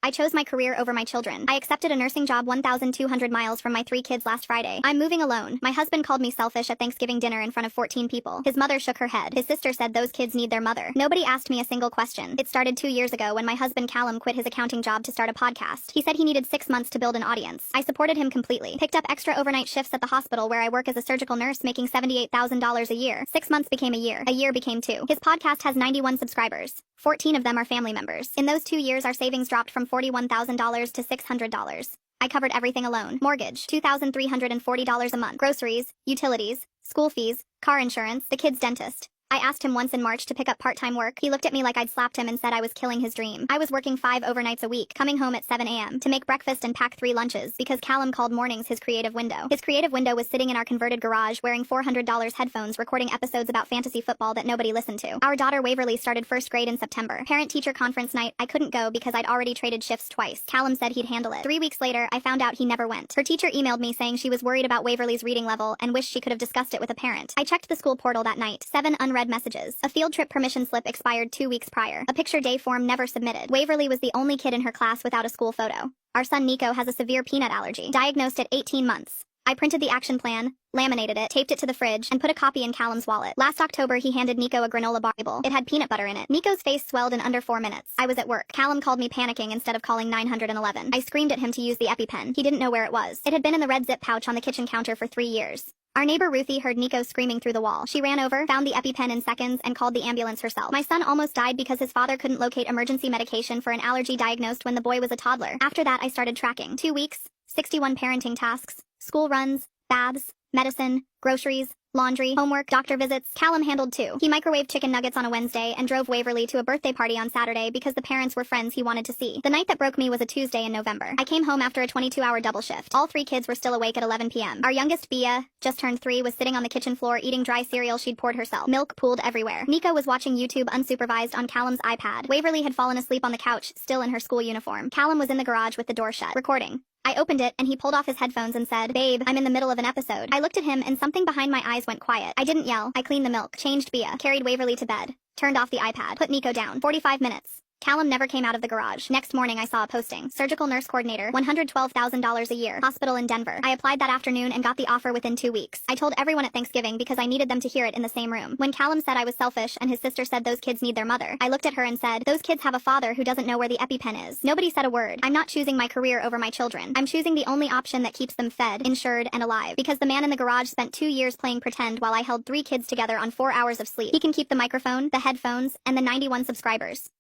I chose my career over my children. I accepted a nursing job 1,200 miles from my 3 kids last Friday. I'm moving alone. My husband called me selfish at Thanksgiving dinner in front of 14 people. His mother shook her head. His sister said those kids need their mother. Nobody asked me a single question. It started 2 years ago when my husband Callum quit his accounting job to start a podcast. He said he needed 6 months to build an audience. I supported him completely. Picked up extra overnight shifts at the hospital where I work as a surgical nurse, making $78,000 a year. 6 months became a year. A year became 2. His podcast has 91 subscribers. 14 of them are family members. In those 2 years, our savings dropped from $41,000 to $600. I covered everything alone. Mortgage, $2,340 a month. Groceries, utilities, school fees, car insurance, the kid's dentist. I asked him once in March to pick up part-time work. He looked at me like I'd slapped him and said I was killing his dream. I was working 5 overnights a week, coming home at 7 a.m. to make breakfast and pack 3 lunches because Callum called mornings his creative window. His creative window was sitting in our converted garage wearing $400 headphones recording episodes about fantasy football that nobody listened to. Our daughter Waverly started 1st grade in September. Parent-teacher conference night, I couldn't go because I'd already traded shifts twice. Callum said he'd handle it. 3 weeks later, I found out he never went. Her teacher emailed me saying she was worried about Waverly's reading level and wished she could have discussed it with a parent. I checked the school portal that night. 7 unread messages. A field trip permission slip expired 2 weeks prior. A picture day form never submitted. Waverly was the only kid in her class without a school photo. Our son Nico has a severe peanut allergy, diagnosed at 18 months. I printed the action plan, laminated it, taped it to the fridge, and put a copy in Callum's wallet. Last October, he handed Nico a granola bar. It had peanut butter in it. Nico's face swelled in under 4 minutes. I was at work. Callum called me panicking instead of calling 911. I screamed at him to use the EpiPen. He didn't know where it was. It had been in the red zip pouch on the kitchen counter for 3 years. Our neighbor Ruthie heard Nico screaming through the wall. She ran over, found the EpiPen in seconds, and called the ambulance herself. My son almost died because his father couldn't locate emergency medication for an allergy diagnosed when the boy was a toddler. After that, I started tracking. 2 weeks, 61 parenting tasks, school runs, baths, medicine, groceries, laundry, homework, doctor visits. Callum handled 2. He microwaved chicken nuggets on a Wednesday and drove Waverly to a birthday party on Saturday because the parents were friends he wanted to see. The night that broke me was a Tuesday in November. I came home after a 22-hour double shift. All 3 kids were still awake at 11 p.m. Our youngest, Bia, just turned 3, was sitting on the kitchen floor eating dry cereal she'd poured herself. Milk pooled everywhere. Nico was watching YouTube unsupervised on Callum's iPad. Waverly had fallen asleep on the couch, still in her school uniform. Callum was in the garage with the door shut, recording. I opened it, and he pulled off his headphones and said, "Babe, I'm in the middle of an episode." I looked at him, and something behind my eyes went quiet. I didn't yell. I cleaned the milk, changed Bia, carried Waverly to bed, turned off the iPad, put Nico down. 45 minutes. Callum never came out of the garage. Next morning, I saw a posting. Surgical nurse coordinator, $112,000 a year. Hospital in Denver. I applied that afternoon and got the offer within 2 weeks. I told everyone at Thanksgiving because I needed them to hear it in the same room. When Callum said I was selfish and his sister said those kids need their mother, I looked at her and said, those kids have a father who doesn't know where the EpiPen is. Nobody said a word. I'm not choosing my career over my children. I'm choosing the only option that keeps them fed, insured, and alive. Because the man in the garage spent 2 years playing pretend while I held 3 kids together on 4 hours of sleep. He can keep the microphone, the headphones, and the 91 subscribers.